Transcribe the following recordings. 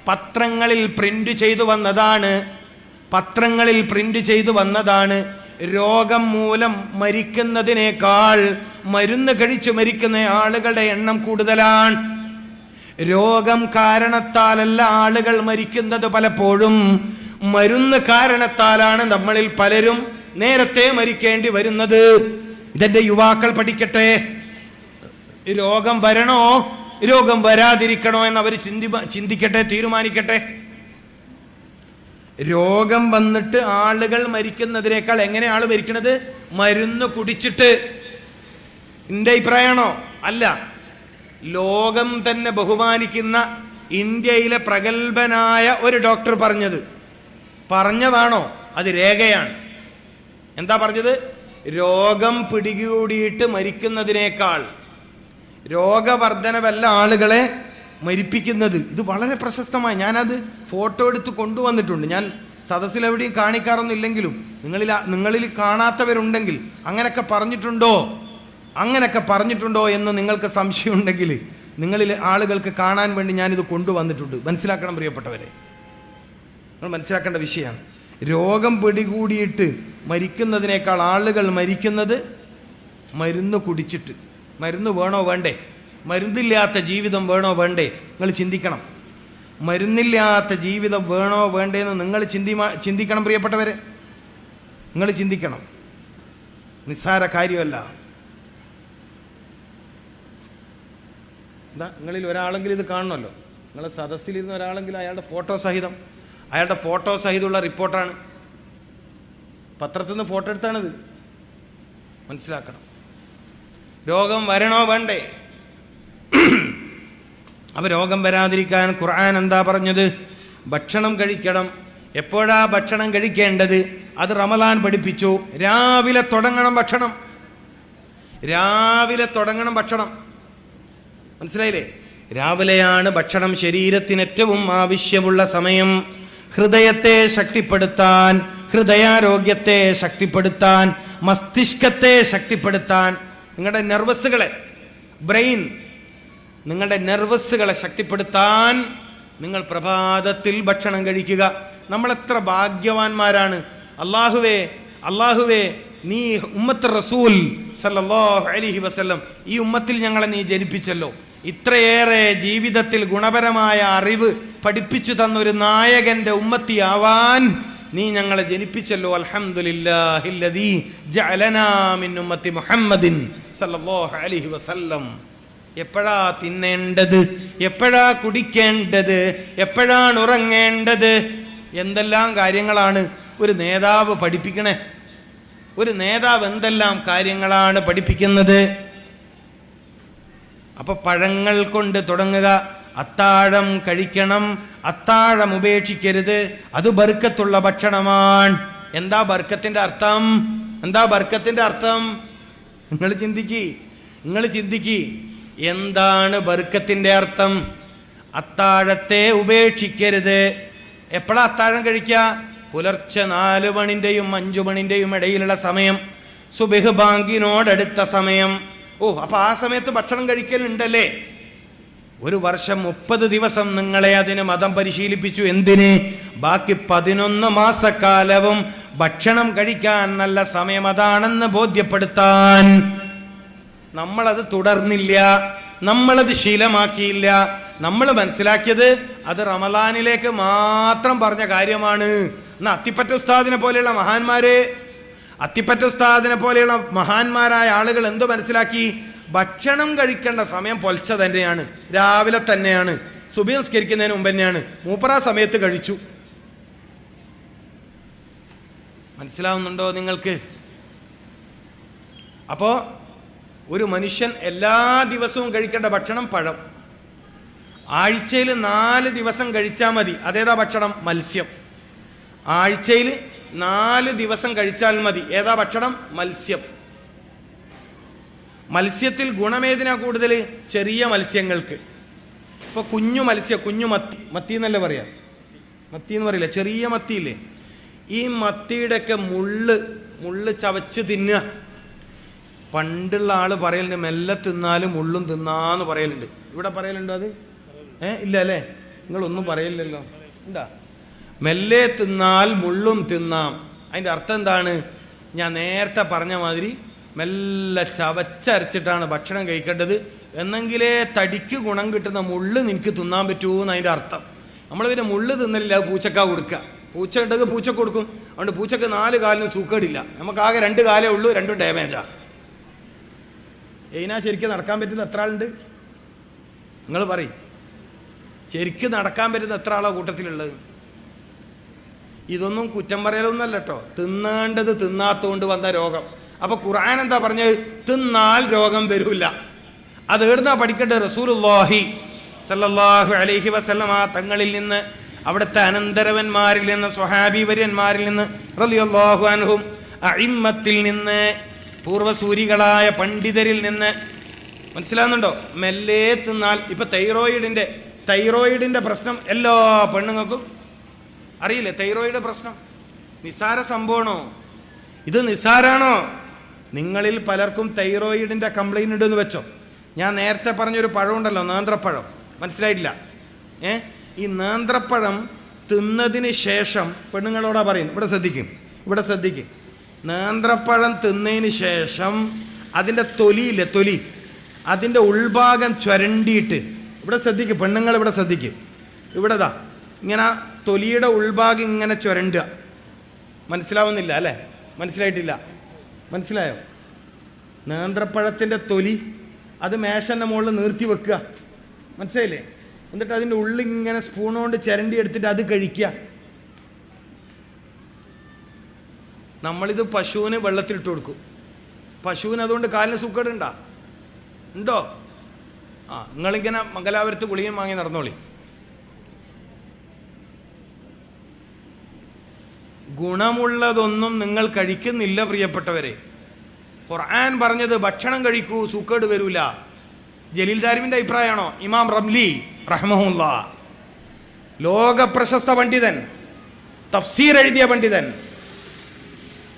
പത്രങ്ങളിൽ പ്രിന്റ് ചെയ്തു വന്നതാണ്. രോഗം മൂലം മരിക്കുന്നതിനേക്കാൾ മരുന്ന് കഴിച്ചു മരിക്കുന്ന ആളുകളുടെ എണ്ണം കൂടുതലാണ്. രോഗം കാരണത്താലല്ല ആളുകൾ മരിക്കുന്നത്, പലപ്പോഴും മരുന്ന് കാരണത്താലാണ് നമ്മളിൽ പലരും നേരത്തെ മരിക്കേണ്ടി വരുന്നത്. ഇതെന്റെ യുവാക്കൾ പഠിക്കട്ടെ. രോഗം വരണോ രോഗം വരാതിരിക്കണോ എന്നവർ ചിന്തിക്കട്ടെ, തീരുമാനിക്കട്ടെ. രോഗം വന്നിട്ട് ആളുകൾ മരിക്കുന്നതിനേക്കാൾ എങ്ങനെ ആള് മരിക്കണത്? മരുന്ന് കുടിച്ചിട്ട്. എന്റെ അഭിപ്രായമാണോ? അല്ല. ലോകം തന്നെ ബഹുമാനിക്കുന്ന ഇന്ത്യയിലെ പ്രഗത്ഭനായ ഒരു ഡോക്ടർ പറഞ്ഞതാണോ? അത് രേഖയാണ്. എന്താ പറഞ്ഞത്? രോഗം പിടികൂടിയിട്ട് മരിക്കുന്നതിനേക്കാൾ രോഗവർദ്ധനവല്ല ആളുകളെ മരിപ്പിക്കുന്നത്. ഇത് വളരെ പ്രശസ്തമായി ഞാനത് ഫോട്ടോ എടുത്ത് കൊണ്ടുവന്നിട്ടുണ്ട്. ഞാൻ സദസ്സിലെവിടെയും കാണിക്കാറൊന്നും ഇല്ലെങ്കിലും നിങ്ങളിൽ കാണാത്തവരുണ്ടെങ്കിൽ അങ്ങനെയൊക്കെ പറഞ്ഞിട്ടുണ്ടോ എന്ന് നിങ്ങൾക്ക് സംശയമുണ്ടെങ്കിൽ നിങ്ങളിൽ ആളുകൾക്ക് കാണാൻ വേണ്ടി ഞാനിത് കൊണ്ടുവന്നിട്ടുണ്ട്. മനസ്സിലാക്കണം പ്രിയപ്പെട്ടവരെ, നിങ്ങൾ മനസ്സിലാക്കേണ്ട വിഷയമാണ്. രോഗം പിടികൂടിയിട്ട് മരിക്കുന്നതിനേക്കാൾ ആളുകൾ മരിക്കുന്നത് മരുന്ന് കുടിച്ചിട്ട്. മരുന്ന് വേണോ വേണ്ടേ? മരുന്നില്ലാത്ത ജീവിതം വേണോ വേണ്ടേ? നിങ്ങൾ ചിന്തിക്കണം. മരുന്നില്ലാത്ത ജീവിതം വേണോ വേണ്ടേന്ന് നിങ്ങൾ ചിന്തിക്കണം പ്രിയപ്പെട്ടവരെ. നിങ്ങൾ ചിന്തിക്കണം. നിസ്സാര കാര്യമല്ല. എന്താ, നിങ്ങളിൽ ഒരാളെങ്കിലും ഇത് കാണണമല്ലോ. നിങ്ങളെ സദസ്സിലിരുന്ന ഒരാളെങ്കിലും അയാളുടെ ഫോട്ടോ സഹിതമുള്ള റിപ്പോർട്ടാണ്. പത്രത്തിൽ നിന്ന് ഫോട്ടോ എടുത്താണിത്. മനസ്സിലാക്കണം. രോഗം വരണോ വേണ്ടേ? അപ്പൊ രോഗം വരാതിരിക്കാൻ ഖുർആൻ എന്താ പറഞ്ഞത്? ഭക്ഷണം കഴിക്കണം. എപ്പോഴാ ഭക്ഷണം കഴിക്കേണ്ടത്? അത് റമദാൻ പഠിപ്പിച്ചു. രാവിലെ തുടങ്ങണം ഭക്ഷണം. മനസ്സിലായില്ലേ? രാവിലെയാണ് ഭക്ഷണം ശരീരത്തിന് ഏറ്റവും ആവശ്യമുള്ള സമയം. ഹൃദയത്തെ ശക്തിപ്പെടുത്താൻ, ഹൃദയാരോഗ്യത്തെ ശക്തിപ്പെടുത്താൻ, മസ്തിഷ്കത്തെ ശക്തിപ്പെടുത്താൻ, നിങ്ങളുടെ നെർവസുകളെ ശക്തിപ്പെടുത്താൻ നിങ്ങൾ പ്രഭാതത്തിൽ ഭക്ഷണം കഴിക്കുക. നമ്മൾ എത്ര ഭാഗ്യവാന്മാരാണ്. അല്ലാഹുവേ നീ ഉമ്മത്ത് റസൂൽ സല്ലല്ലാഹു അലൈഹി വസല്ലം, ഈ ഉമ്മത്തിൽ ഞങ്ങളെ നീ ജനിപ്പിച്ചല്ലോ. ഇത്രയേറെ ജീവിതത്തിൽ ഗുണപരമായ അറിവ് പഠിപ്പിച്ചു തന്നൊരു നായകന്റെ ഉമ്മത്തിയാവാൻ നീ ഞങ്ങളെ ജനിപ്പിച്ചല്ലോ. അൽഹംദുലില്ലാഹില്ലദീ ജഅലനാ മിൻ ഉമ്മത്തി മുഹമ്മദിൻ സല്ലല്ലാഹു അലൈഹി വസല്ലം. എപ്പോഴാ തിന്നേണ്ടത്, എപ്പോഴാ കുടിക്കേണ്ടത്, എപ്പോഴാണ് ഉറങ്ങേണ്ടത്, എന്തെല്ലാം കാര്യങ്ങളാണ് ഒരു നേതാവ് പഠിപ്പിക്കണേ. ഒരു നേതാവ് എന്തെല്ലാം കാര്യങ്ങളാണ് പഠിപ്പിക്കുന്നത്. അപ്പൊ പഴങ്ങൾ കൊണ്ട് തുടങ്ങുക. അത്താഴം കഴിക്കണം, അത്താഴം ഉപേക്ഷിക്കരുത്. അത് ബർക്കത്തുള്ള ഭക്ഷണമാണ്. എന്താ ബർക്കത്തിന്റെ അർത്ഥം? നിങ്ങൾ ചിന്തിക്ക്. എന്താണ് ബർക്കത്തിന്റെ അർത്ഥം? അത്താഴത്തെ ഉപേക്ഷിക്കരുത്. എപ്പോഴാ അത്താഴം കഴിക്കുക? പുലർച്ചെ 4 മണിന്റെയും 5 മണിന്റെയും ഇടയിലുള്ള സമയം, സുബഹ് ബാങ്കിനോടടുത്ത സമയം. അപ്പൊ ആ സമയത്ത് ഭക്ഷണം കഴിക്കലുണ്ടല്ലേ? ഒരു വർഷം 30 ദിവസം നിങ്ങളെ അതിന് മതം പരിശീലിപ്പിച്ചു. എന്തിന്? ബാക്കി 11 മാസക്കാലവും ഭക്ഷണം കഴിക്കാൻ നല്ല സമയം അതാണെന്ന് ബോധ്യപ്പെടുത്താൻ. നമ്മളത് തുടർന്നില്ല, നമ്മളത് ശീലമാക്കിയില്ല. നമ്മൾ മനസ്സിലാക്കിയത് അത് റമദാനിലേക്ക് മാത്രം പറഞ്ഞ കാര്യമാണ്. എന്നാ അത്തിപ്പറ്റ ഉസ്താദിനെ പോലെയുള്ള മഹാന്മാരായ ആളുകൾ എന്തോ മനസ്സിലാക്കി? ഭക്ഷണം കഴിക്കേണ്ട സമയം പൊൽച്ച തന്നെയാണ്, രാവിലെ തന്നെയാണ്, സുബഹി നിസ്കരിക്കുന്നതിന് മുമ്പ് തന്നെയാണ്. മൂപ്പറാ സമയത്ത് കഴിച്ചു. മനസ്സിലാവുന്നുണ്ടോ നിങ്ങൾക്ക്? അപ്പോ ഒരു മനുഷ്യൻ എല്ലാ ദിവസവും കഴിക്കേണ്ട ഭക്ഷണം പഴം. ആഴ്ചയിൽ 4 ദിവസം കഴിച്ചാൽ മതി. അതേതാ ഭക്ഷണം? മത്സ്യം. ആഴ്ചയിൽ 4 ദിവസം കഴിച്ചാൽ മതി. ഏതാ ഭക്ഷണം? മത്സ്യം. മത്സ്യത്തിൽ ഗുണമേതിനാ കൂടുതൽ? ചെറിയ മത്സ്യങ്ങൾക്ക്. ഇപ്പൊ കുഞ്ഞു മത്തി എന്നല്ലേ പറയാ, മത്തി എന്ന് പറയില്ല, ചെറിയ മത്തിയില്ലേ, ഈ മത്തിയുടെയൊക്കെ മുള്ള് ചവച്ച് തിന്നുക. പണ്ടുള്ള ആള് പറയലുണ്ട്, മെല്ലെ തിന്നാലും മുള്ളും തിന്നാന്ന് പറയലുണ്ട്. ഇവിടെ പറയലുണ്ടോ അത്? ഇല്ല അല്ലേ? നിങ്ങളൊന്നും പറയില്ലല്ലോ. എന്താ മെല്ലെ തിന്നാൽ മുള്ളും തിന്നാം. അതിൻ്റെ അർത്ഥം എന്താണ്? ഞാൻ നേരത്തെ പറഞ്ഞ മാതിരി മെല്ലെ ചവച്ചരച്ചിട്ടാണ് ഭക്ഷണം കഴിക്കേണ്ടത്. എന്നെങ്കിലേ തടിക്ക് ഗുണം കിട്ടുന്ന മുള്ള് നിനക്ക് തിന്നാൻ പറ്റൂ എന്ന് അതിൻ്റെ അർത്ഥം. നമ്മൾ പിന്നെ മുള്ള് തിന്നലില്ല, പൂച്ചക്കാ കൊടുക്കുക. പൂച്ച ഉണ്ടെങ്കിൽ പൂച്ചക്ക് കൊടുക്കും. അതുകൊണ്ട് പൂച്ചക്ക് 4 കാലിന് സൂക്കേടില്ല. നമുക്കാകെ 2 കാലേ ഉള്ളൂ, 2 ഡാമേജാ. ഇതിനാ ശരിക്കും നടക്കാൻ പറ്റുന്ന എത്ര ആളുണ്ട്? നിങ്ങൾ പറയും, ശരിക്കും നടക്കാൻ പറ്റുന്ന എത്ര ആളാ കൂട്ടത്തിലുള്ളത്? ഇതൊന്നും കുറ്റം പറയലൊന്നല്ല കേട്ടോ, തിന്നേണ്ടത് തിന്നാത്തോണ്ട് വന്ന രോഗം. അപ്പൊ ഖുർആൻ എന്താ പറഞ്ഞത്? തിന്നാൽ രോഗം വരൂല. അത് എവിടുന്നാ പഠിക്കേണ്ടത്? റസൂലുള്ളാഹി സല്ലല്ലാഹു അലൈഹി വസല്ലമ തങ്ങളിൽ നിന്ന്, അവിടുത്തെ അനന്തരവന്മാരിൽ നിന്ന്, സ്വഹാബി വര്യന്മാരിൽ നിന്ന്, റളിയല്ലാഹു അൻഹും, അഇമ്മത്തിൽ നിന്ന്, പൂർവസൂരികളായ പണ്ഡിതരിൽ നിന്ന്. മനസ്സിലാകുന്നുണ്ടോ? മെല്ലെ തിന്നാൽ. ഇപ്പൊ തൈറോയിഡിന്റെ പ്രശ്നം എല്ലാ പെണ്ണുങ്ങൾക്കും അറിയില്ലേ? തൈറോയിഡ് പ്രശ്നം നിസാര സംഭവമാണോ? ഇത് നിസാരാണോ? നിങ്ങളിൽ പലർക്കും തൈറോയിഡിന്റെ കംപ്ലൈന്റ് ഉണ്ടെന്ന് വെച്ചോ. ഞാൻ നേരത്തെ പറഞ്ഞൊരു പഴമുണ്ടല്ലോ, നേന്ത്രപ്പഴം. മനസ്സിലായിട്ടില്ല? ഈ നേന്ത്രപ്പഴം തിന്നതിന് ശേഷം പെണ്ണുങ്ങളോടാ പറയുന്നു, ഇവിടെ ശ്രദ്ധിക്കും. നേന്ത്രപ്പഴം തിന്നതിന് ശേഷം അതിൻ്റെ തൊലിയില്ലേ, തൊലി, അതിൻ്റെ ഉൾഭാഗം ചുരണ്ടിയിട്ട്, ഇവിടെ ശ്രദ്ധിക്കും പെണ്ണുങ്ങൾ, ഇവിടെ ശ്രദ്ധിക്കും. ഇവിടെതാ ഇങ്ങനെ തൊലിയുടെ ഉൾഭാഗം ഇങ്ങനെ ചുരണ്ടുക. മനസ്സിലാവുന്നില്ല അല്ലേ? മനസ്സിലായിട്ടില്ല? മനസ്സിലായോ? നേന്ത്രപ്പഴത്തിൻ്റെ തൊലി അത് മേശൻ്റെ മുകളിൽ നിർത്തി വെക്കുക. മനസ്സിലായില്ലേ? എന്നിട്ട് അതിൻ്റെ ഉള്ളിൽ ഇങ്ങനെ സ്പൂൺ കൊണ്ട് ചിരണ്ടി എടുത്തിട്ട് അത് കഴിക്കുക. നമ്മളിത് പശുവിന് വെള്ളത്തിലിട്ട് കൊടുക്കും. പശുവിന് അതുകൊണ്ട് കാലിന് സുഖമുണ്ടോ? ഉണ്ടോ? നിങ്ങളിങ്ങനെ മംഗലാപുരത്ത് ഗുളികയും വാങ്ങി നടന്നോളി. ഗുണമുള്ളതൊന്നും നിങ്ങൾ കഴിക്കുന്നില്ല പ്രിയപ്പെട്ടവരെ. ഖുർആൻ പറഞ്ഞത് ഭക്ഷണം കഴിക്കൂ, സൂക്കേട് വരൂല. ജലീൽ ദാരിമിന്റെ അഭിപ്രായമാണോ? ഇമാം റംലി റഹ്മഹുല്ലാ, ലോക പ്രശസ്ത പണ്ഡിതൻ, തഫ്സീർ എഴുതിയ പണ്ഡിതൻ.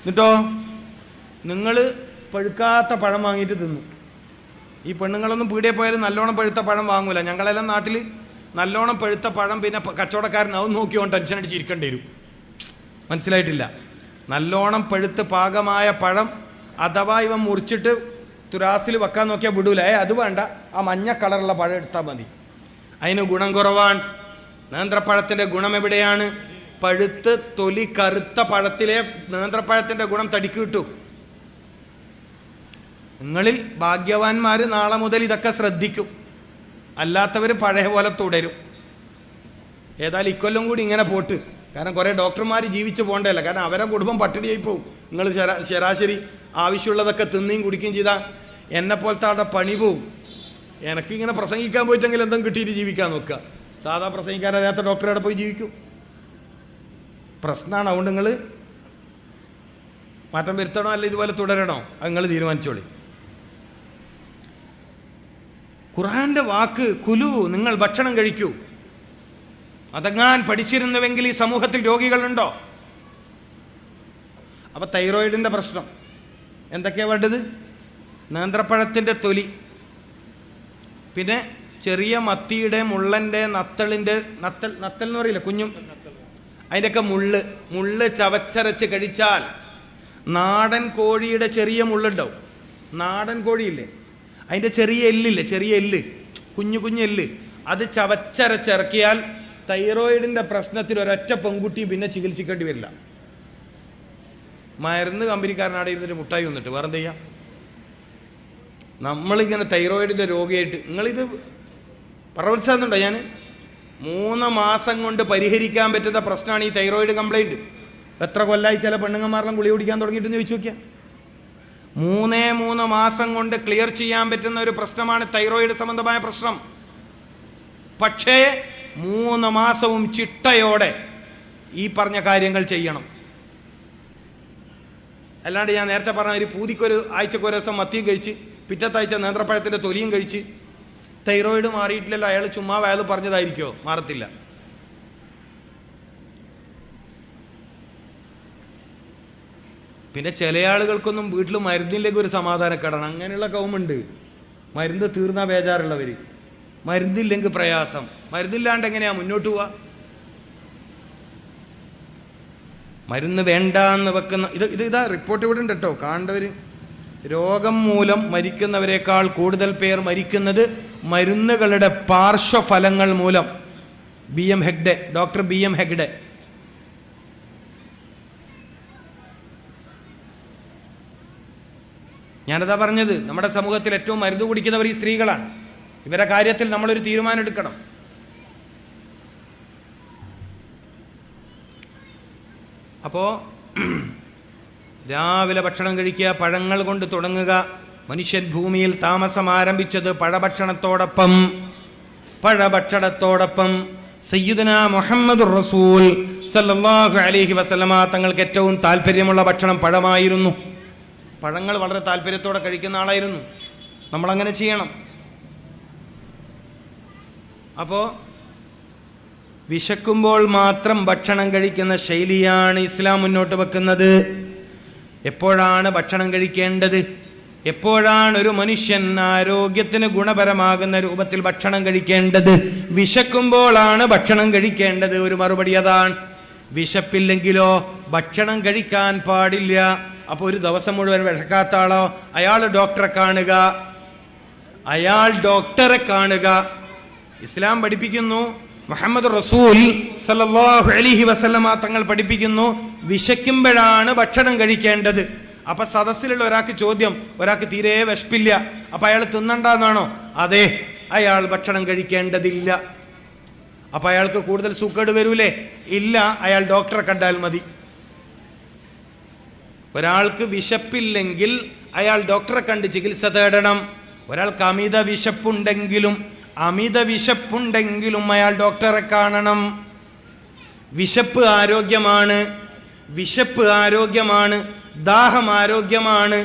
എന്നിട്ടോ നിങ്ങൾ പഴുക്കാത്ത പഴം വാങ്ങിയിട്ട് തിന്നു. ഈ പെണ്ണുങ്ങളൊന്നും പീടിയെ പോയാലും നല്ലോണം പഴുത്ത പഴം വാങ്ങൂല. ഞങ്ങളെല്ലാം നാട്ടിൽ നല്ലോണം പഴുത്ത പഴം പിന്നെ കച്ചവടക്കാരൻ അത് നോക്കിയോണ്ട് ടെൻഷൻ അടിച്ചിരിക്കേണ്ടി വരും. മനസ്സിലായിട്ടില്ല? നല്ലോണം പഴുത്ത് പാകമായ പഴം അഥവാ ഇവൻ മുറിച്ചിട്ട് തുരാസിൽ വെക്കാൻ നോക്കിയാൽ വിടൂല. അത് വേണ്ട, ആ മഞ്ഞ കളറുള്ള പഴം എടുത്താൽ മതി. അതിന് ഗുണം കുറവാണ്. നേന്ത്രപ്പഴത്തിൻ്റെ ഗുണം എവിടെയാണ്? പഴുത്ത് തൊലി കറുത്ത പഴത്തിലെ നേന്ത്രപ്പഴത്തിൻ്റെ ഗുണം തടിക്ക് കിട്ടും. നിങ്ങളിൽ ഭാഗ്യവാന്മാർ നാളെ മുതൽ ഇതൊക്കെ ശ്രദ്ധിക്കും, അല്ലാത്തവർ പഴയ പോലെ തുടരും. ഏതായാലും ഇക്കൊല്ലം കൂടി ഇങ്ങനെ പോട്ട്. കാരണം കുറേ ഡോക്ടർമാർ ജീവിച്ച് പോകണ്ടല്ല, കാരണം അവരെ കുടുംബം പട്ടിണിയായി പോകും. നിങ്ങൾ ശരാശരി ആവശ്യമുള്ളതൊക്കെ തിന്നുകയും കുടിക്കുകയും ചെയ്താൽ എന്നെപ്പോലത്തെ അവിടെ പണി പോവും. എനിക്കിങ്ങനെ പ്രസംഗിക്കാൻ പോയിട്ടെങ്കിൽ എന്തെങ്കിലും കിട്ടിയിട്ട് ജീവിക്കാൻ നോക്കുക. സാധാ പ്രസംഗിക്കാൻ അറിയാത്ത ഡോക്ടറെ പോയി ജീവിക്കും. പ്രശ്നമാണ്. അതുകൊണ്ട് നിങ്ങൾ മാറ്റം വരുത്തണോ അല്ല ഇതുപോലെ തുടരണോ, അത് നിങ്ങൾ തീരുമാനിച്ചോളി. ഖുർആന്റെ വാക്ക് കുലു, നിങ്ങൾ ഭക്ഷണം കഴിക്കൂ. അതങ്ങാൻ പഠിച്ചിരുന്നുവെങ്കിൽ ഈ സമൂഹത്തിൽ രോഗികളുണ്ടോ? അപ്പൊ തൈറോയിഡിന്റെ പ്രശ്നം എന്തൊക്കെയാ വേണ്ടത്? നേന്ത്രപ്പഴത്തിൻ്റെ തൊലി, പിന്നെ ചെറിയ മത്തിയുടെ, മുള്ളൻ്റെ, നത്തളിൻ്റെ, നത്തൽ എന്ന് പറയില്ല കുഞ്ഞും, അതിൻ്റെയൊക്കെ മുള്ള് ചവച്ചരച്ച് കഴിച്ചാൽ, നാടൻ കോഴിയുടെ ചെറിയ മുള്ളുണ്ടാവും. നാടൻ കോഴിയില്ലേ, അതിൻ്റെ ചെറിയ എല്ല്, കുഞ്ഞു എല്ല്, അത് ചവച്ചരച്ചിറക്കിയാൽ തൈറോയിഡിൻ്റെ പ്രശ്നത്തിൽ ഒരൊറ്റ പെൺകുട്ടി പിന്നെ ചികിത്സിക്കേണ്ടി വരില്ല. മരുന്ന് കമ്പനിക്കാരനാടെ ഇരുന്നിട്ട് മുട്ടായി വന്നിട്ട് വേറെന്ത് ചെയ്യാം? നമ്മളിങ്ങനെ തൈറോയിഡിൻ്റെ രോഗിയായിട്ട് നിങ്ങളിത് പ്രവചിച്ചതുണ്ടോ? ഞാൻ 3 മാസം കൊണ്ട് പരിഹരിക്കാൻ പറ്റുന്ന പ്രശ്നമാണ് ഈ തൈറോയിഡ് കംപ്ലൈൻറ്റ്. എത്ര കൊല്ലമായി ചില പെണ്ണുങ്ങന്മാരെല്ലാം ഗുളിക കുടിക്കാൻ തുടങ്ങിയിട്ടെന്ന് ചോദിച്ചു നോക്കിയാൽ 3 മാസം കൊണ്ട് ക്ലിയർ ചെയ്യാൻ പറ്റുന്ന ഒരു പ്രശ്നമാണ് തൈറോയിഡ് സംബന്ധമായ പ്രശ്നം. പക്ഷേ 3 മാസവും ചിട്ടയോടെ ഈ പറഞ്ഞ കാര്യങ്ങൾ ചെയ്യണം. അല്ലാണ്ട് ഞാൻ നേരത്തെ പറഞ്ഞ ഒരു പൂതിക്കൊരു ആഴ്ചക്കൊരു ദിവസം മത്തിയും കഴിച്ച് പിറ്റത്താഴ്ച നേന്ത്രപ്പഴത്തിൻ്റെ തൊലിയും കഴിച്ച് തൈറോയിഡ് മാറിയിട്ടില്ലല്ലോ, അയാൾ ചുമ്മാ അയാൾ പറഞ്ഞതായിരിക്കോ? മാറത്തില്ല. പിന്നെ ചില ആളുകൾക്കൊന്നും വീട്ടിൽ മരുന്നിലേക്ക് ഒരു സമാധാനക്കേടാണ്. അങ്ങനെയുള്ള കൗമുണ്ട്, മരുന്ന് തീർന്നാ ബേജാറുള്ളവർ. മരുന്നില്ലെങ്കിൽ പ്രയാസം. മരുന്നില്ലാണ്ട് എങ്ങനെയാ മുന്നോട്ട് പോവുക? മരുന്ന് വേണ്ട എന്ന് വെക്കുന്ന ഇതാ റിപ്പോർട്ട് ഇവിടെ ഉണ്ട് കേട്ടോ, കാണേണ്ടവർ. രോഗം മൂലം മരിക്കുന്നവരെക്കാൾ കൂടുതൽ പേർ മരിക്കുന്നത് മരുന്നുകളുടെ പാർശ്വഫലങ്ങൾ മൂലം. Doctor B M Hegde. ഞാനതാ പറഞ്ഞത്, നമ്മുടെ സമൂഹത്തിൽ ഏറ്റവും മരുന്ന് കുടിക്കുന്നവർ ഈ സ്ത്രീകളാണ്. ഇവരുടെ കാര്യത്തിൽ നമ്മളൊരു തീരുമാനം എടുക്കണം. അപ്പോൾ രാവിലെ ഭക്ഷണം കഴിക്കുക, പഴങ്ങൾ കൊണ്ട് തുടങ്ങുക. മനുഷ്യൻ ഭൂമിയിൽ താമസം ആരംഭിച്ചത് പഴഭക്ഷണത്തോടൊപ്പം. സയ്യിദുനാ മുഹമ്മദുർ റസൂൽ സല്ലല്ലാഹു അലൈഹി വസല്ലമ തങ്ങൾക്ക് ഏറ്റവും താല്പര്യമുള്ള ഭക്ഷണം പഴമായിരുന്നു. പഴങ്ങൾ വളരെ താല്പര്യത്തോടെ കഴിക്കുന്ന ആളായിരുന്നു. നമ്മളങ്ങനെ ചെയ്യണം. അപ്പോൾ വിശക്കുമ്പോൾ മാത്രം ഭക്ഷണം കഴിക്കുന്ന ശൈലിയാണ് ഇസ്ലാം മുന്നോട്ട് വെക്കുന്നത്. എപ്പോഴാണ് ഭക്ഷണം കഴിക്കേണ്ടത്? എപ്പോഴാണ് ഒരു മനുഷ്യൻ ആരോഗ്യത്തിന് ഗുണപരമാകുന്ന രൂപത്തിൽ ഭക്ഷണം കഴിക്കേണ്ടത്? വിശക്കുമ്പോഴാണ് ഭക്ഷണം കഴിക്കേണ്ടത്. ഒരു മറുപടി അതാണ്. വിശപ്പില്ലെങ്കിലോ ഭക്ഷണം കഴിക്കാൻ പാടില്ല. അപ്പോൾ ഒരു ദിവസം മുഴുവൻ വിശക്കാത്ത ആളോ, അയാൾ ഡോക്ടറെ കാണുക. ഇസ്ലാം പഠിപ്പിക്കുന്നു, മുഹമ്മദ് റസൂൽ സല്ലല്ലാഹു അലൈഹി വസല്ലമ തങ്ങൾ പഠിപ്പിക്കുന്നു, വിശക്കുമ്പോഴാണ് ഭക്ഷണം കഴിക്കേണ്ടത്. അപ്പൊ സദസ്സിലുള്ള ഒരാൾക്ക് ചോദ്യം, ഒരാൾക്ക് തീരെ വിശപ്പില്ല, അപ്പൊ അയാൾ തിന്നണ്ടെന്നാണോ? അതെ, അയാൾ ഭക്ഷണം കഴിക്കേണ്ടതില്ല. അപ്പൊ അയാൾക്ക് കൂടുതൽ സൂക്കേട് വരൂലേ? ഇല്ല, അയാൾ ഡോക്ടറെ കണ്ടാൽ മതി. ഒരാൾക്ക് വിശപ്പില്ലെങ്കിൽ അയാൾ ഡോക്ടറെ കണ്ട് ചികിത്സ തേടണം. ഒരാൾക്ക് അമിത വിശപ്പുണ്ടെങ്കിലും അയാൾ ഡോക്ടറെ കാണണം. വിശപ്പ് ആരോഗ്യമാണ്, ദാഹം ആരോഗ്യമാണ്.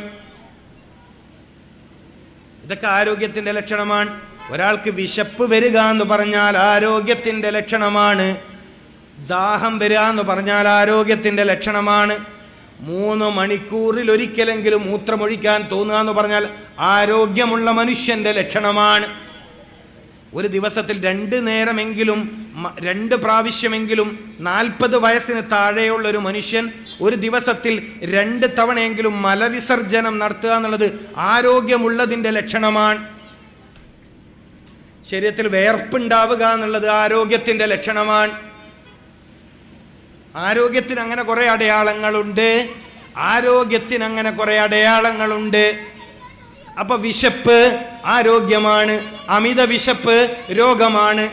ഇതൊക്കെ ആരോഗ്യത്തിന്റെ ലക്ഷണമാണ്. ഒരാൾക്ക് വിശപ്പ് വരിക എന്ന് പറഞ്ഞാൽ ആരോഗ്യത്തിന്റെ ലക്ഷണമാണ്. ദാഹം വരിക എന്ന് പറഞ്ഞാൽ ആരോഗ്യത്തിന്റെ ലക്ഷണമാണ്. 3 മണിക്കൂറിൽ ഒരിക്കലെങ്കിലും മൂത്രമൊഴിക്കാൻ തോന്നുക എന്ന് പറഞ്ഞാൽ ആരോഗ്യമുള്ള മനുഷ്യന്റെ ലക്ഷണമാണ്. ഒരു ദിവസത്തിൽ 2 നേരമെങ്കിലും 2 പ്രാവശ്യമെങ്കിലും 40 വയസ്സിന് താഴെയുള്ള ഒരു മനുഷ്യൻ ഒരു ദിവസത്തിൽ 2 തവണയെങ്കിലും മലവിസർജനം നടത്തുക എന്നുള്ളത് ആരോഗ്യമുള്ളതിൻ്റെ ലക്ഷണമാണ്. ശരീരത്തിൽ വിയർപ്പുണ്ടാവുക എന്നുള്ളത് ആരോഗ്യത്തിൻ്റെ ലക്ഷണമാണ്. ആരോഗ്യത്തിന് അങ്ങനെ കുറെ അടയാളങ്ങളുണ്ട്. അപ്പൊ വിശപ്പ് ആരോഗ്യമാണ്, അമിത വിശപ്പ് രോഗമാണ്.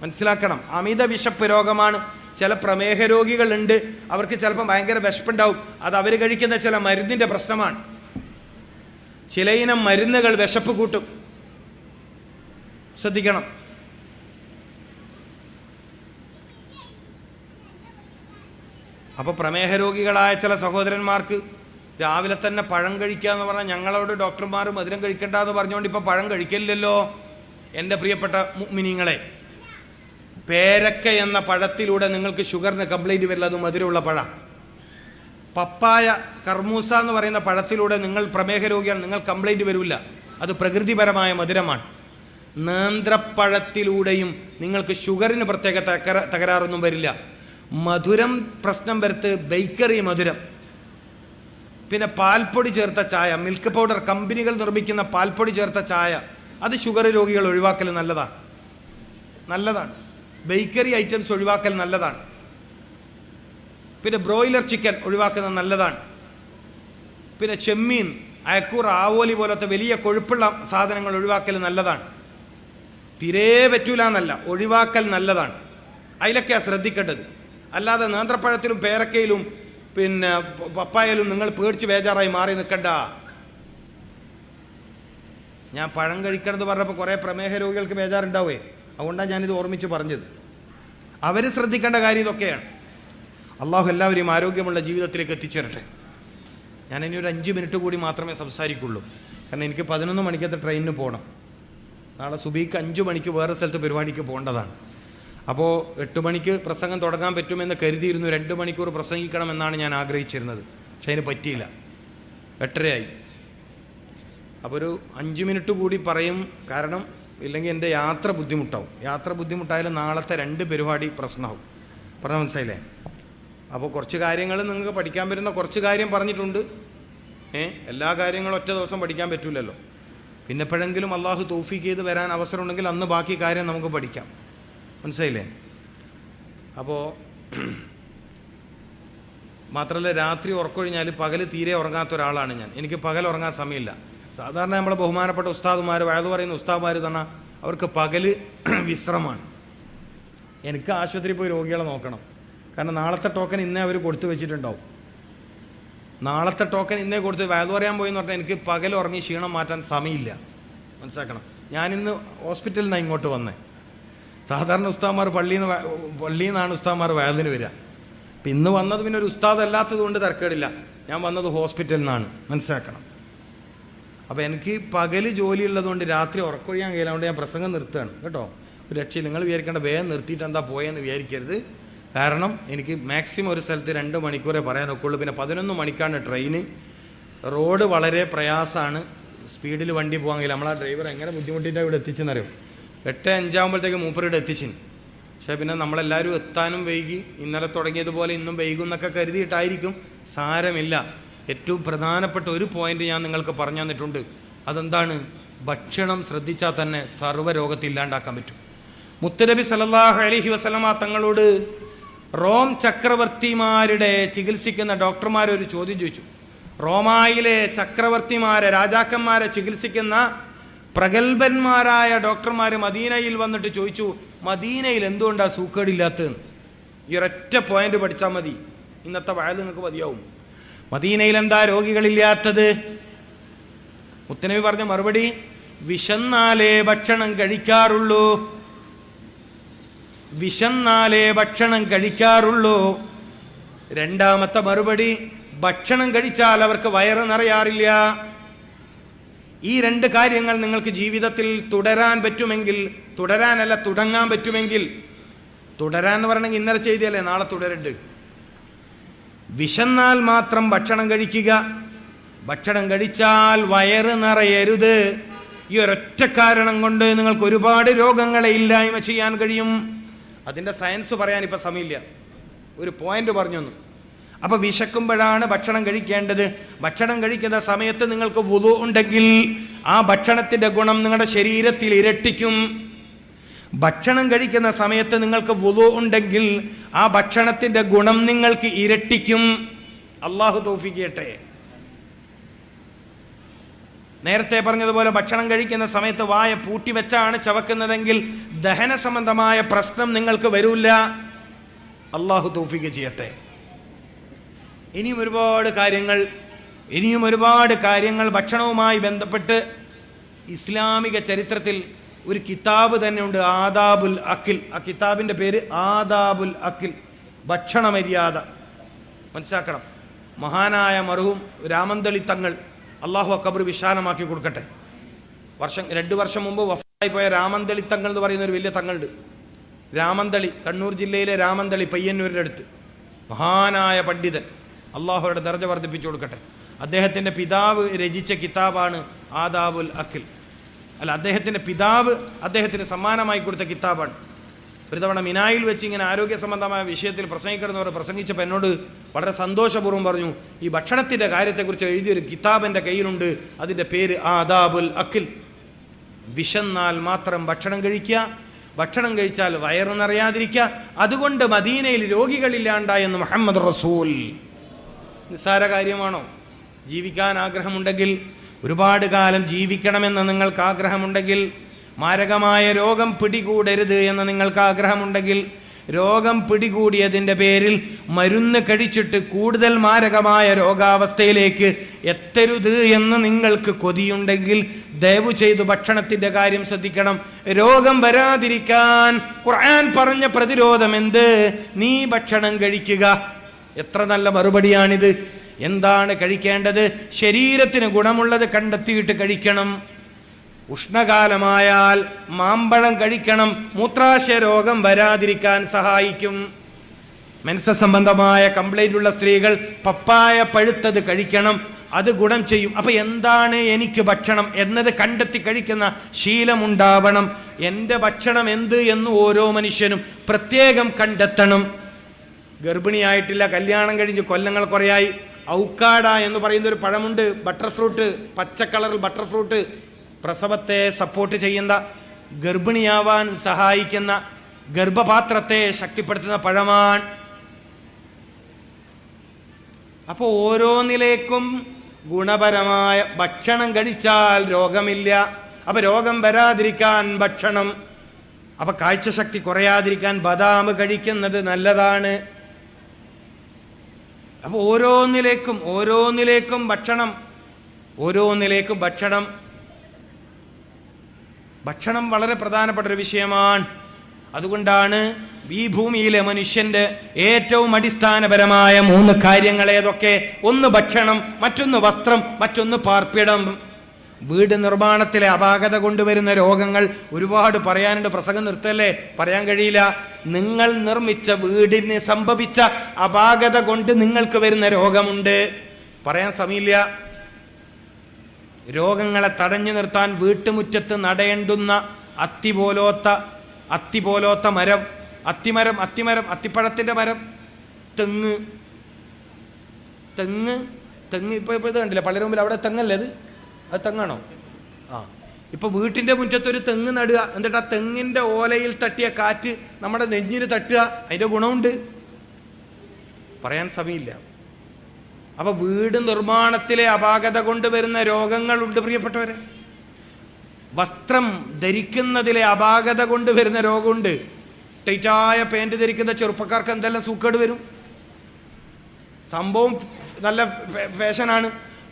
മനസ്സിലാക്കണം, അമിത വിശപ്പ് രോഗമാണ്. ചില പ്രമേഹ രോഗികളുണ്ട്, അവർക്ക് ചിലപ്പോൾ ഭയങ്കര വിശപ്പുണ്ടാവും. അത് അവർ കഴിക്കുന്ന ചില മരുന്നിന്റെ പ്രശ്നമാണ്. ചിലയിനം മരുന്നുകൾ വിശപ്പ് കൂട്ടും, ശ്രദ്ധിക്കണം. അപ്പോൾ പ്രമേഹ രോഗികളായ ചില സഹോദരന്മാർക്ക് രാവിലെ തന്നെ പഴം കഴിക്കുക എന്ന് പറഞ്ഞാൽ, ഞങ്ങളോട് ഡോക്ടർമാർ മധുരം കഴിക്കണ്ട എന്ന് പറഞ്ഞുകൊണ്ട് ഇപ്പം പഴം കഴിക്കില്ലല്ലോ. എൻ്റെ പ്രിയപ്പെട്ട മുഅ്മിനീങ്ങളെ, പേരക്ക എന്ന പഴത്തിലൂടെ നിങ്ങൾക്ക് ഷുഗറിന് കംപ്ലൈൻറ്റ് വരില്ല, അത് മധുരമുള്ള പഴം. പപ്പായ കർമൂസ എന്ന് പറയുന്ന പഴത്തിലൂടെ നിങ്ങൾ പ്രമേഹ രോഗിയാണ്, നിങ്ങൾ കംപ്ലൈൻറ്റ് വരില്ല, അത് പ്രകൃതിപരമായ മധുരമാണ്. നേന്ത്രപ്പഴത്തിലൂടെയും നിങ്ങൾക്ക് ഷുഗറിന് പ്രത്യേക തകരാറൊന്നും വരില്ല. മധുരം പ്രശ്നം വരുത്ത് ബേക്കറി മധുരം, പിന്നെ പാൽപ്പൊടി ചേർത്ത ചായ, മിൽക്ക് പൗഡർ കമ്പനികൾ നിർമ്മിക്കുന്ന പാൽപ്പൊടി ചേർത്ത ചായ, അത് ഷുഗർ രോഗികൾ ഒഴിവാക്കൽ നല്ലതാണ്. ബേക്കറി ഐറ്റംസ് ഒഴിവാക്കൽ നല്ലതാണ്. പിന്നെ ബ്രോയിലർ ചിക്കൻ ഒഴിവാക്കുന്നത് നല്ലതാണ്. പിന്നെ ചെമ്മീൻ, അയക്കൂർ, ആവോലി പോലത്തെ വലിയ കൊഴുപ്പുള്ള സാധനങ്ങൾ ഒഴിവാക്കൽ നല്ലതാണ്. തീരെ പറ്റൂല എന്നല്ല, ഒഴിവാക്കൽ നല്ലതാണ്. അതിലൊക്കെയാണ് ശ്രദ്ധിക്കേണ്ടത്. അല്ലാതെ നേന്ത്രപ്പഴത്തിലും പേരക്കയിലും പിന്നെ പപ്പായയിലും നിങ്ങൾ പേടിച്ച് ബേജാറായി മാറി നിൽക്കണ്ട. ഞാൻ പഴം കഴിക്കണമെന്ന് പറഞ്ഞപ്പോൾ കുറേ പ്രമേഹ രോഗികൾക്ക് ബേജാറുണ്ടാവേ, അതുകൊണ്ടാണ് ഞാനിത് ഓർമ്മിച്ച് പറഞ്ഞത്. അവർ ശ്രദ്ധിക്കേണ്ട കാര്യം ഇതൊക്കെയാണ്. അള്ളാഹു എല്ലാവരെയും ആരോഗ്യമുള്ള ജീവിതത്തിലേക്ക് എത്തിച്ചേരട്ടെ. ഞാൻ ഇനി ഒരു 5 മിനിറ്റ് കൂടി മാത്രമേ സംസാരിക്കുള്ളൂ, കാരണം എനിക്ക് 11 മണിക്കത്തെ ട്രെയിനിന് പോകണം. നാളെ സുബീക്ക് 5 മണിക്ക് വേറെ സ്ഥലത്ത് പരിപാടിക്ക് പോകേണ്ടതാണ്. അപ്പോൾ 8 മണിക്ക് പ്രസംഗം തുടങ്ങാൻ പറ്റുമെന്ന് കരുതിയിരുന്നു. 2 മണിക്കൂർ പ്രസംഗിക്കണമെന്നാണ് ഞാൻ ആഗ്രഹിച്ചിരുന്നത്, പക്ഷെ അതിന് പറ്റിയില്ല, 8:30 ആയി. അപ്പോൾ ഒരു 5 മിനിറ്റ് കൂടി പറയും, കാരണം ഇല്ലെങ്കിൽ എൻ്റെ യാത്ര ബുദ്ധിമുട്ടാവും. യാത്ര ബുദ്ധിമുട്ടായാലും നാളത്തെ 2 പരിപാടി പ്രശ്നമാവും. പറഞ്ഞാൽ മനസ്സിലായില്ലേ? അപ്പോൾ കുറച്ച് കാര്യങ്ങൾ നിങ്ങൾക്ക് പഠിക്കാൻ പറ്റുന്ന കുറച്ച് കാര്യം പറഞ്ഞിട്ടുണ്ട്. എല്ലാ കാര്യങ്ങളും ഒറ്റ ദിവസം പഠിക്കാൻ പറ്റില്ലല്ലോ. പിന്നെ എപ്പോഴെങ്കിലും അള്ളാഹു തൗഫീഖ് ചെയ്ത് വരാൻ അവസരം ഉണ്ടെങ്കിൽ അന്ന് ബാക്കി കാര്യം നമുക്ക് പഠിക്കാം. മനസ്സിലായില്ലേ? അപ്പോൾ മാത്രമല്ല, രാത്രി ഉറക്കൊഴിഞ്ഞാൽ പകൽ തീരെ ഉറങ്ങാത്ത ഒരാളാണ് ഞാൻ. എനിക്ക് പകൽ ഉറങ്ങാൻ സമയമില്ല. സാധാരണ നമ്മളെ ബഹുമാനപ്പെട്ട ഉസ്താദുമാർ, വയത് പറയുന്ന ഉസ്താദുമാർ തന്നെ അവർക്ക് പകല് വിശ്രമമാണ്. എനിക്ക് ആശുപത്രിയിൽ പോയി രോഗികളെ നോക്കണം. കാരണം നാളത്തെ ടോക്കൺ ഇന്നേ അവർ കൊടുത്തു വെച്ചിട്ടുണ്ടാവും. നാളത്തെ ടോക്കൺ ഇന്നേ കൊടുത്ത് വയത് പറയാൻ പോയി എന്ന് പറഞ്ഞാൽ എനിക്ക് പകൽ ഉറങ്ങി ക്ഷീണം മാറ്റാൻ സമയമില്ല. മനസ്സിലാക്കണം. ഞാനിന്ന് ഹോസ്പിറ്റലിൽ നിന്നാണ് ഇങ്ങോട്ട് വന്നേ. സാധാരണ ഉസ്താദുമാർ പള്ളിയിൽ നിന്നാണ് ഉസ്താദുമാർ വയതിന് വരിക. അപ്പം ഇന്ന് വന്നത് പിന്നെ ഒരു ഉസ്താദ് അല്ലാത്തത് കൊണ്ട് തരക്കേടില്ല. ഞാൻ വന്നത് ഹോസ്പിറ്റലിൽ നിന്നാണ്. മനസ്സിലാക്കണം. അപ്പോൾ എനിക്ക് പകല് ജോലിയുള്ളതുകൊണ്ട് രാത്രി ഉറക്കൊഴിയാൻ കഴിയില്ല. അതുകൊണ്ട് ഞാൻ പ്രസംഗം നിർത്തുകയാണ് കേട്ടോ. ഒരു രക്ഷയിൽ നിങ്ങൾ വിചാരിക്കേണ്ട വേഗം നിർത്തിയിട്ട് എന്താ പോയെന്ന് വിചാരിക്കരുത്. കാരണം എനിക്ക് മാക്സിമം ഒരു സ്ഥലത്ത് 2 മണിക്കൂറേ പറയാനൊക്കെ ഉള്ളൂ. പിന്നെ 11 മണിക്കാണ് ട്രെയിന്. റോഡ് വളരെ പ്രയാസമാണ്. സ്പീഡിൽ വണ്ടി പോകാൻ കഴിയില്ല. നമ്മളാ ഡ്രൈവർ എങ്ങനെ ബുദ്ധിമുട്ടിയിട്ടാണ് ഇവിടെ എത്തിച്ചെന്നറിയും. 8:05 ആകുമ്പോഴത്തേക്ക് മൂപ്പരുടെ എത്തിച്ചിന്. പക്ഷേ പിന്നെ നമ്മളെല്ലാവരും എത്താനും വൈകി. ഇന്നലെ തുടങ്ങിയതുപോലെ ഇന്നും വൈകും എന്നൊക്കെ കരുതിയിട്ടായിരിക്കും. സാരമില്ല. ഏറ്റവും പ്രധാനപ്പെട്ട ഒരു പോയിന്റ് ഞാൻ നിങ്ങൾക്ക് പറഞ്ഞു തന്നിട്ടുണ്ട്. അതെന്താണ്? ഭക്ഷണം ശ്രദ്ധിച്ചാൽ തന്നെ സർവ്വരോഗത്തെ ഇല്ലാണ്ടാക്കാൻ പറ്റും. മുത്തുനബി സല്ലല്ലാഹു അലൈഹി വസല്ലമ തങ്ങളോട് റോം ചക്രവർത്തിമാരുടെ ചികിത്സിക്കുന്ന ഡോക്ടർമാരൊരു ചോദ്യം ചോദിച്ചു. റോമായിലെ ചക്രവർത്തിമാരെ, രാജാക്കന്മാരെ ചികിത്സിക്കുന്ന പ്രഗത്ഭന്മാരായ ഡോക്ടർമാർ മദീനയിൽ വന്നിട്ട് ചോദിച്ചു, മദീനയിൽ എന്തുകൊണ്ടാണ് സൂക്കേടില്ലാത്തതെന്ന്. ഈ ഒരൊറ്റ പോയിന്റ് പഠിച്ചാൽ മതി. ഇന്നത്തെ വയത് നിങ്ങൾക്ക് മതിയാവും. മദീനയിൽ എന്താ രോഗികളില്ലാത്തത്? മുത്തനബി പറഞ്ഞ മറുപടി, വിശന്നാലേ ഭക്ഷണം കഴിക്കാറുള്ളൂ. വിശന്നാലേ ഭക്ഷണം കഴിക്കാറുള്ളൂ. രണ്ടാമത്തെ മറുപടി, ഭക്ഷണം കഴിച്ചാൽ അവർക്ക് വയറ് നിറയാറില്ല. ഈ 2 കാര്യങ്ങൾ നിങ്ങൾക്ക് ജീവിതത്തിൽ തുടരാൻ പറ്റുമെങ്കിൽ, തുടരാനല്ല തുടങ്ങാൻ പറ്റുമെങ്കിൽ, തുടരാൻ എന്ന് പറയണമെങ്കിൽ ഇന്നലെ ചെയ്തല്ലേ നാളെ തുടരുണ്ട്. വിശന്നാൽ മാത്രം ഭക്ഷണം കഴിക്കുക, ഭക്ഷണം കഴിച്ചാൽ വയറ് നിറയരുത്. ഈ ഒരൊറ്റ കാരണം കൊണ്ട് നിങ്ങൾക്ക് ഒരുപാട് രോഗങ്ങളെ ഇല്ലായ്മ ചെയ്യാൻ കഴിയും. അതിൻ്റെ സയൻസ് പറയാൻ ഇപ്പം സമയമില്ല. ഒരു പോയിന്റ് പറഞ്ഞു. അപ്പൊ വിശക്കുമ്പോഴാണ് ഭക്ഷണം കഴിക്കേണ്ടത്. ഭക്ഷണം കഴിക്കുന്ന സമയത്ത് നിങ്ങൾക്ക് വുളു ഉണ്ടെങ്കിൽ ആ ഭക്ഷണത്തിന്റെ ഗുണം നിങ്ങളുടെ ശരീരത്തിൽ ഇരട്ടിക്കും. ഭക്ഷണം കഴിക്കുന്ന സമയത്ത് നിങ്ങൾക്ക് വുളു ഉണ്ടെങ്കിൽ ആ ഭക്ഷണത്തിന്റെ ഗുണം നിങ്ങൾക്ക് ഇരട്ടിക്കും. അള്ളാഹു തൗഫീഖ് ചെയ്യട്ടെ. നേരത്തെ പറഞ്ഞതുപോലെ ഭക്ഷണം കഴിക്കുന്ന സമയത്ത് വായ പൂട്ടി വെച്ചാണ് ചവക്കുന്നതെങ്കിൽ ദഹന സംബന്ധമായ പ്രശ്നം നിങ്ങൾക്ക് വരില്ല. അള്ളാഹു തൗഫീഖ് ചെയ്യട്ടെ. ഇനിയും ഒരുപാട് കാര്യങ്ങൾ ഭക്ഷണവുമായി ബന്ധപ്പെട്ട് ഇസ്ലാമിക ചരിത്രത്തിൽ ഒരു കിതാബ് തന്നെയുണ്ട്, ആദാബുൽ അക്കിൽ. ആ കിതാബിൻ്റെ പേര് ആദാബുൽ അക്കിൽ, ഭക്ഷണ മര്യാദ. മനസ്സിലാക്കണം. മഹാനായ മർഹൂം രാമന്തളി തങ്ങൾ, അള്ളാഹു അക്ബർ വിശാലമാക്കി കൊടുക്കട്ടെ. 2 വർഷം മുമ്പ് വഫാത്തായി പോയ രാമന്തളി തങ്ങൾ എന്ന് പറയുന്ന ഒരു വലിയ തങ്ങളുണ്ട്. രാമന്തളി, കണ്ണൂർ ജില്ലയിലെ രാമന്തളി, പയ്യന്നൂരിൻ്റെ അടുത്ത്. മഹാനായ പണ്ഡിതൻ, അള്ളാഹുയുടെ ദർജ വർദ്ധിപ്പിച്ചു കൊടുക്കട്ടെ. അദ്ദേഹത്തിൻ്റെ പിതാവ് രചിച്ച കിതാബാണ് ആദാബുൽ അക്കിൽ. അദ്ദേഹത്തിൻ്റെ പിതാവ് അദ്ദേഹത്തിന് സമ്മാനമായി കൊടുത്ത കിതാബാണ്. ഒരു തവണ മിനായിൽ വെച്ച് ഇങ്ങനെ ആരോഗ്യ സംബന്ധമായ വിഷയത്തിൽ പ്രസംഗിക്കുന്നവർ പ്രസംഗിച്ചപ്പോൾ എന്നോട് വളരെ സന്തോഷപൂർവ്വം പറഞ്ഞു, ഈ ഭക്ഷണത്തിൻ്റെ കാര്യത്തെക്കുറിച്ച് എഴുതിയൊരു കിതാബ് എൻ്റെ കയ്യിലുണ്ട്, അതിൻ്റെ പേര് ആദാബുൽ അക്കിൽ. വിശന്നാൽ മാത്രം ഭക്ഷണം കഴിക്കുക, ഭക്ഷണം കഴിച്ചാൽ വയറ് നിറയാതിരിക്കുക. അതുകൊണ്ട് മദീനയിൽ രോഗികളില്ലാണ്ടായെന്ന് മുഹമ്മദ് റസൂൽ. നിസ്സാര കാര്യമാണോ? ജീവിക്കാൻ ആഗ്രഹമുണ്ടെങ്കിൽ, ഒരുപാട് കാലം ജീവിക്കണമെന്ന് നിങ്ങൾക്ക് ആഗ്രഹമുണ്ടെങ്കിൽ, മാരകമായ രോഗം പിടികൂടരുത് എന്ന് നിങ്ങൾക്ക് ആഗ്രഹമുണ്ടെങ്കിൽ, രോഗം പിടികൂടിയതിൻ്റെ പേരിൽ മരുന്ന് കഴിച്ചിട്ട് കൂടുതൽ മാരകമായ രോഗാവസ്ഥയിലേക്ക് എത്തരുത് എന്ന് നിങ്ങൾക്ക് കൊതിയുണ്ടെങ്കിൽ ദയവ് ചെയ്തു ഭക്ഷണത്തിൻ്റെ കാര്യം ശ്രദ്ധിക്കണം. രോഗം വരാതിരിക്കാൻ ഖുർആൻ പറഞ്ഞ പ്രതിരോധം എന്ത്? നീ ഭക്ഷണം കഴിക്കുക. എത്ര നല്ല മറുപടിയാണിത്. എന്താണ് കഴിക്കേണ്ടത്? ശരീരത്തിന് ഗുണമുള്ളത് കണ്ടെത്തിയിട്ട് കഴിക്കണം. ഉഷ്ണകാലമായാൽ മാമ്പഴം കഴിക്കണം, മൂത്രാശയ രോഗം വരാതിരിക്കാൻ സഹായിക്കും. മെൻസസ് സംബന്ധമായ കംപ്ലൈൻ്റ് ഉള്ള സ്ത്രീകൾ പപ്പായ പഴുത്തത് കഴിക്കണം, അത് ഗുണം ചെയ്യും. അപ്പൊ എന്താണ് എനിക്ക് ഭക്ഷണം എന്നത് കണ്ടെത്തി കഴിക്കുന്ന ശീലമുണ്ടാവണം. എൻ്റെ ഭക്ഷണം എന്ത് എന്ന് ഓരോ മനുഷ്യനും പ്രത്യേകം കണ്ടെത്തണം. ഗർഭിണിയായിട്ടില്ല, കല്യാണം കഴിഞ്ഞ് കൊല്ലങ്ങൾ കുറയായി, ഔക്കാഡ എന്ന് പറയുന്ന ഒരു പഴമുണ്ട്, ബട്ടർ ഫ്രൂട്ട്, പച്ച കളറിൽ ബട്ടർ ഫ്രൂട്ട്, പ്രസവത്തെ സപ്പോർട്ട് ചെയ്യുന്ന, ഗർഭിണിയാവാൻ സഹായിക്കുന്ന, ഗർഭപാത്രത്തെ ശക്തിപ്പെടുത്തുന്ന പഴമാണ്. അപ്പോൾ ഓരോന്നിലേക്കും ഗുണപരമായ ഭക്ഷണം കഴിച്ചാൽ രോഗമില്ല. അപ്പൊ രോഗം വരാതിരിക്കാൻ ഭക്ഷണം, അപ്പൊ കാഴ്ചശക്തി കുറയാതിരിക്കാൻ ബദാം കഴിക്കുന്നത് നല്ലതാണ്. അപ്പൊ ഓരോന്നിലേക്കും ഭക്ഷണം വളരെ പ്രധാനപ്പെട്ട ഒരു വിഷയമാണ്. അതുകൊണ്ടാണ് ഈ ഭൂമിയിലെ മനുഷ്യന്റെ ഏറ്റവും അടിസ്ഥാനപരമായ 3 കാര്യങ്ങൾ ഏതൊക്കെ? ഒന്ന് ഭക്ഷണം, മറ്റൊന്ന് വസ്ത്രം, മറ്റൊന്ന് പാർപ്പിടം. വീട് നിർമ്മാണത്തിലെ അപാകത കൊണ്ടുവരുന്ന രോഗങ്ങൾ ഒരുപാട് പറയാനുണ്ട്. പ്രസംഗം നിർത്തല്ലേ, പറയാൻ കഴിയില്ല. നിങ്ങൾ നിർമ്മിച്ച വീടിന് സംഭവിച്ച അപാകത കൊണ്ട് നിങ്ങൾക്ക് വരുന്ന രോഗമുണ്ട്, പറയാൻ സമയമില്ല. രോഗങ്ങളെ തടഞ്ഞു നിർത്താൻ വീട്ടുമുറ്റത്ത് നടയേണ്ടുന്ന അത്തി പോലോത്ത മരം, അത്തിപ്പഴത്തിന്റെ മരം, തെങ്ങ് ഇപ്പൊ ഇത് കണ്ടില്ല പള്ളിയുടെ മുമ്പിൽ, അവിടെ തെങ്ങല്ലേ അത് തെങ്ങാണോ? ഇപ്പൊ വീട്ടിന്റെ മുറ്റത്തൊരു തെങ്ങ് നടുക, എന്നിട്ട് ആ തെങ്ങിന്റെ ഓലയിൽ തട്ടിയ കാറ്റ് നമ്മുടെ നെഞ്ഞിന് തട്ടുക, അതിന്റെ ഗുണമുണ്ട്, പറയാൻ സമയമില്ല. അപ്പൊ വീട് നിർമ്മാണത്തിലെ അപാകത കൊണ്ടുവരുന്ന രോഗങ്ങളുണ്ട് പ്രിയപ്പെട്ടവരെ. വസ്ത്രം ധരിക്കുന്നതിലെ അപാകത കൊണ്ടുവരുന്ന രോഗമുണ്ട്. ടൈറ്റായ പാൻറ് ധരിക്കുന്ന ചെറുപ്പക്കാർക്ക് എന്തെല്ലാം സൂക്കേട് വരും. സംഭവം നല്ല ഫാഷനാണ്,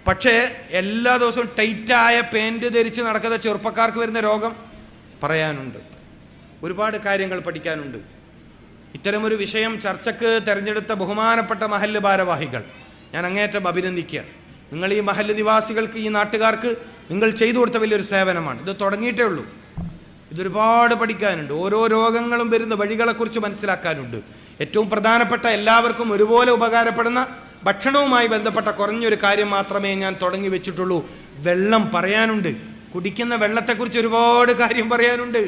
പക്ഷേ എല്ലാ ദിവസവും ടൈറ്റായ പാൻറ് ധരിച്ച് നടക്കുന്ന ചെറുപ്പക്കാർക്ക് വരുന്ന രോഗം പറയാനുണ്ട്. ഒരുപാട് കാര്യങ്ങൾ പഠിക്കാനുണ്ട്. ഇത്തരമൊരു വിഷയം ചർച്ചക്ക് തിരഞ്ഞെടുത്ത ബഹുമാനപ്പെട്ട മഹല്ല് ഭാരവാഹികൾ ഞാൻ അങ്ങേയറ്റം അഭിനന്ദിക്കുകയാണ്. നിങ്ങൾ ഈ മഹല്ല് നിവാസികൾക്ക്, ഈ നാട്ടുകാർക്ക് നിങ്ങൾ ചെയ്തു കൊടുത്ത വലിയൊരു സേവനമാണ്. ഇത് തുടങ്ങിയിട്ടേ ഉള്ളൂ. ഇതൊരുപാട് പഠിക്കാനുണ്ട്. ഓരോ രോഗങ്ങളും വരുന്ന വഴികളെക്കുറിച്ച് മനസ്സിലാക്കാനുണ്ട്. ഏറ്റവും പ്രധാനപ്പെട്ട, എല്ലാവർക്കും ഒരുപോലെ ഉപകാരപ്പെടുന്ന ഭക്ഷണവുമായി ബന്ധപ്പെട്ട കുറഞ്ഞൊരു കാര്യം മാത്രമേ ഞാൻ തുടങ്ങി വെച്ചിട്ടുള്ളൂ. വെള്ളം പറയാനുണ്ട്. കുടിക്കുന്ന വെള്ളത്തെക്കുറിച്ച് ഒരുപാട് കാര്യം പറയാനുണ്ട്.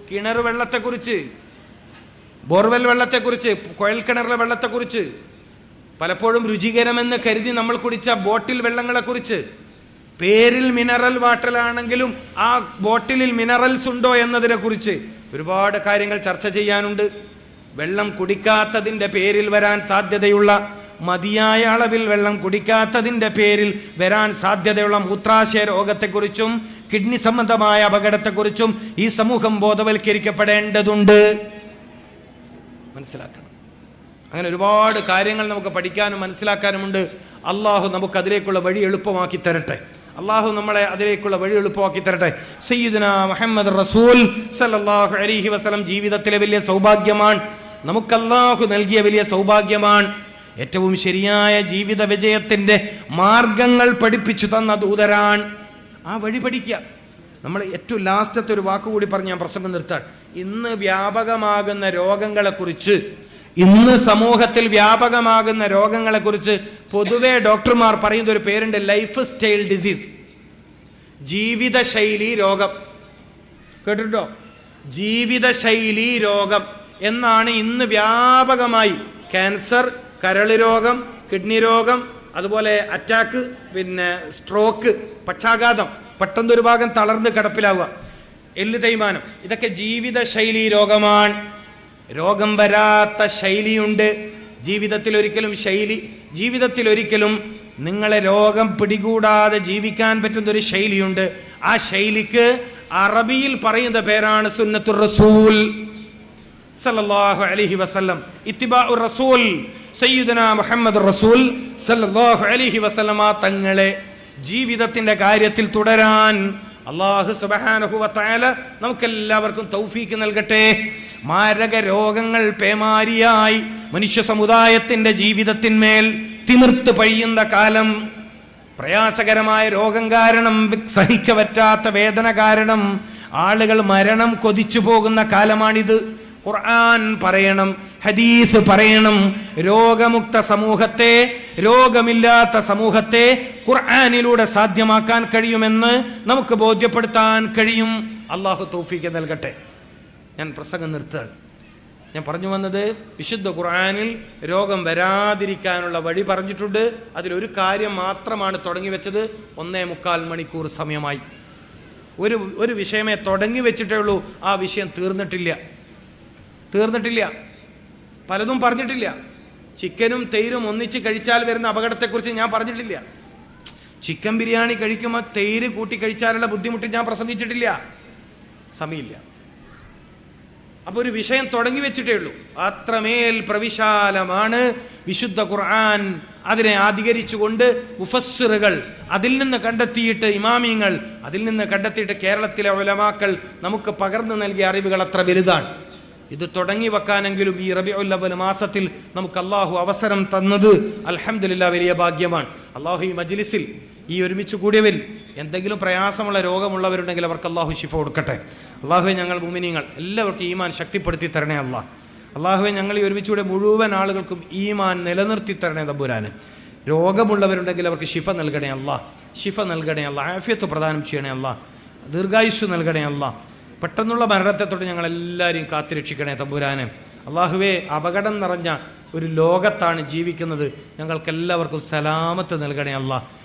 കിണർ വെള്ളത്തെക്കുറിച്ച്, ബോർവെൽ വെള്ളത്തെക്കുറിച്ച്, കുഴൽക്കിണറിലെ വെള്ളത്തെക്കുറിച്ച്, പലപ്പോഴും രുചികരമെന്ന് കരുതി നമ്മൾ കുടിച്ച ബോട്ടിൽ വെള്ളങ്ങളെക്കുറിച്ച്, പേരിൽ മിനറൽ വാട്ടറാണെങ്കിലും ആ ബോട്ടിലിൽ മിനറൽസ് ഉണ്ടോ എന്നതിനെ കുറിച്ച് ഒരുപാട് കാര്യങ്ങൾ ചർച്ച ചെയ്യാനുണ്ട്. വെള്ളം കുടിക്കാത്തതിൻ്റെ പേരിൽ വരാൻ സാധ്യതയുള്ള, മതിയായ അളവിൽ വെള്ളം കുടിക്കാത്തതിൻ്റെ പേരിൽ വരാൻ സാധ്യതയുള്ള മൂത്രാശയ രോഗത്തെക്കുറിച്ചും കിഡ്നി സംബന്ധമായ അപകടത്തെക്കുറിച്ചും ഈ സമൂഹം ബോധവൽക്കരിക്കപ്പെടേണ്ടതുണ്ട്. മനസ്സിലാക്കണം. അങ്ങനെ ഒരുപാട് കാര്യങ്ങൾ നമുക്ക് പഠിക്കാനും മനസ്സിലാക്കാനുമുണ്ട്. അള്ളാഹു നമുക്കതിലേക്കുള്ള വഴി എളുപ്പമാക്കി തരട്ടെ. അള്ളാഹു നമ്മളെ അതിലേക്കുള്ള വഴി എളുപ്പമാക്കി തരട്ടെ. സയ്യിദുനാ മുഹമ്മദ് റസൂൽ സല്ലല്ലാഹു അലൈഹി വസല്ലം ജീവിതത്തിലെ വലിയ സൗഭാഗ്യമാണ്, നമുക്ക് അള്ളാഹു നൽകിയ വലിയ സൗഭാഗ്യമാണ്. ഏറ്റവും ശരിയായ ജീവിത വിജയത്തിന്റെ മാർഗങ്ങൾ പഠിപ്പിച്ചു തന്ന ദൂതരാണ്. ആ വഴി പഠിക്കുക. നമ്മൾ ഏറ്റവും ലാസ്റ്റത്തെ ഒരു വാക്കുകൂടി പറഞ്ഞ് ഞാൻ പ്രസംഗം നിർത്താൻ. ഇന്ന് വ്യാപകമാകുന്ന രോഗങ്ങളെക്കുറിച്ച്, ഇന്ന് സമൂഹത്തിൽ വ്യാപകമാകുന്ന രോഗങ്ങളെക്കുറിച്ച് പൊതുവെ ഡോക്ടർമാർ പറയുന്ന ഒരു പേരുണ്ട്, ലൈഫ് സ്റ്റൈൽ ഡിസീസ്, ജീവിതശൈലി രോഗം. കേട്ടിട്ടോ? ജീവിതശൈലി രോഗം എന്നാണ് ഇന്ന് വ്യാപകമായി. ക്യാൻസർ, കരൾ രോഗം, കിഡ്നി രോഗം, അതുപോലെ അറ്റാക്ക്, പിന്നെ സ്ട്രോക്ക്, പക്ഷാഘാതം, പെട്ടെന്നൊരു ഭാഗം തളർന്ന് കിടപ്പിലാവുക, എല്ല് തേയ്മാനം, ഇതൊക്കെ ജീവിതശൈലി രോഗമാണ്. രോഗം വരാത്ത ശൈലിയുണ്ട്. ജീവിതത്തിൽ ഒരിക്കലും നിങ്ങളെ രോഗം പിടികൂടാതെ ജീവിക്കാൻ പറ്റുന്നൊരു ശൈലിയുണ്ട്. ആ ശൈലിക്ക് അറബിയിൽ പറയുന്ന പേരാണ് സുന്നത്തുർ റസൂൽ സല്ലല്ലാഹു അലൈഹി വസല്ലം. ഇത്തിബാഉർ റസൂൽ സയ്യിദുനാ മുഹമ്മദ് റസൂൽ സല്ലല്ലാഹു അലൈഹി വസല്ലമ തങ്ങളെ ജീവിതത്തിന്റെ കാര്യത്തിൽ തുടരാൻ അല്ലാഹു സുബ്ഹാനഹു വ തആല നമുക്കെല്ലാവർക്കും തൗഫീക്ക് നൽകട്ടെ. മാരക രോഗങ്ങൾ പേമാരിയായി മനുഷ്യ സമുദായത്തിന്റെ ജീവിതത്തിന്മേൽ തിമിർത്ത് പഴിയുന്ന കാലം, പ്രയാസകരമായ രോഗം കാരണം, സഹിക്ക പറ്റാത്ത വേദന കാരണം ആളുകൾ മരണം കൊതിച്ചു പോകുന്ന കാലമാണിത്. ഖുർആൻ പറയണം, ഹദീസ് പറയണം, രോഗമുക്ത സമൂഹത്തെ, രോഗമില്ലാത്ത സമൂഹത്തെ ഖുർആനിലൂടെ സാധ്യമാക്കാൻ കഴിയുമെന്ന് നമുക്ക് ബോധ്യപ്പെടുത്താൻ കഴിയും. അള്ളാഹു തൗഫീഖ് നൽകട്ടെ. ഞാൻ പ്രസംഗം നിർത്തുകയാണ്. ഞാൻ പറഞ്ഞു വന്നത്, വിശുദ്ധ ഖുർആനിൽ രോഗം വരാതിരിക്കാനുള്ള വഴി പറഞ്ഞിട്ടുണ്ട്. അതിലൊരു കാര്യം മാത്രമാണ് തുടങ്ങി വെച്ചത്. 1.25 മണിക്കൂർ സമയമായി. ഒരു വിഷയമേ തുടങ്ങി വെച്ചിട്ടേ ഉള്ളൂ. ആ വിഷയം തീർന്നിട്ടില്ല. പലതും പറഞ്ഞിട്ടില്ല. ചിക്കനും തൈരും ഒന്നിച്ച് കഴിച്ചാൽ വരുന്ന അപകടത്തെക്കുറിച്ച് ഞാൻ പറഞ്ഞിട്ടില്ല. ചിക്കൻ ബിരിയാണി കഴിക്കുമ്പോൾ തൈര് കൂട്ടി കഴിച്ചാലുള്ള ബുദ്ധിമുട്ട് ഞാൻ പ്രസംഗിച്ചിട്ടില്ല. സമയമില്ല. അപ്പോൾ ഒരു വിഷയം തുടങ്ങി വെച്ചിട്ടേ ഉള്ളൂ. അത്രമേൽ പ്രവിശാലമാണ് വിശുദ്ധ ഖുർആൻ. അതിനെ അധികരിച്ചുകൊണ്ട് മുഫസ്സിറുകൾ അതിൽ നിന്ന് കണ്ടെത്തിയിട്ട്, ഇമാമിങ്ങൾ അതിൽ നിന്ന് കണ്ടെത്തിയിട്ട്, കേരളത്തിലെ ഉലമാക്കൾ നമുക്ക് പകർന്നു നൽകിയ അറിവുകൾ അത്ര വലുതാണ്. ഇത് തുടങ്ങി വെക്കാനെങ്കിലും ഈ റബീഉൽ അവ്വൽ മാസത്തിൽ നമുക്ക് അള്ളാഹു അവസരം തന്നത് അൽഹംദുലില്ലാഹ് വലിയ ഭാഗ്യമാണ്. അള്ളാഹു ഈ മജ്ലിസിൽ ഈ ഒരുമിച്ച് കൂടിയവരിൽ എന്തെങ്കിലും പ്രയാസമുള്ള രോഗമുള്ളവരുണ്ടെങ്കിൽ അവർക്ക് അള്ളാഹു ശിഫ കൊടുക്കട്ടെ. അള്ളാഹുവെ, ഞങ്ങൾ മുഅ്മിനീങ്ങൾ എല്ലാവർക്കും ഈമാൻ ശക്തിപ്പെടുത്തി തരണേ അള്ളാഹ്. അള്ളാഹുവെ, ഞങ്ങൾ ഈ ഒരുമിച്ചുകൂടെ മുഴുവൻ ആളുകൾക്കും ഈമാൻ നിലനിർത്തി തരണേ തമ്പുരാന്. രോഗമുള്ളവരുണ്ടെങ്കിൽ അവർക്ക് ശിഫ നൽകണേ അള്ളാഹ്. ശിഫ നൽകണേ അള്ളാഹ്. ആഫിയത്ത് പ്രദാനം ചെയ്യണേ അള്ളാഹ്. ദീർഘായുസ്സ് നൽകണേ അള്ളാഹ്. പെട്ടെന്നുള്ള മരണത്തെ തൊട്ട് ഞങ്ങളെല്ലാവരെയും കാത്തുരക്ഷിക്കണേ തമ്പുരാനെ. അള്ളാഹുവെ, അപകടം നിറഞ്ഞ ഒരു ലോകത്താണ് ജീവിക്കുന്നത്. ഞങ്ങൾക്കെല്ലാവർക്കും സലാമത്ത് നൽകണേ അള്ളാഹ്.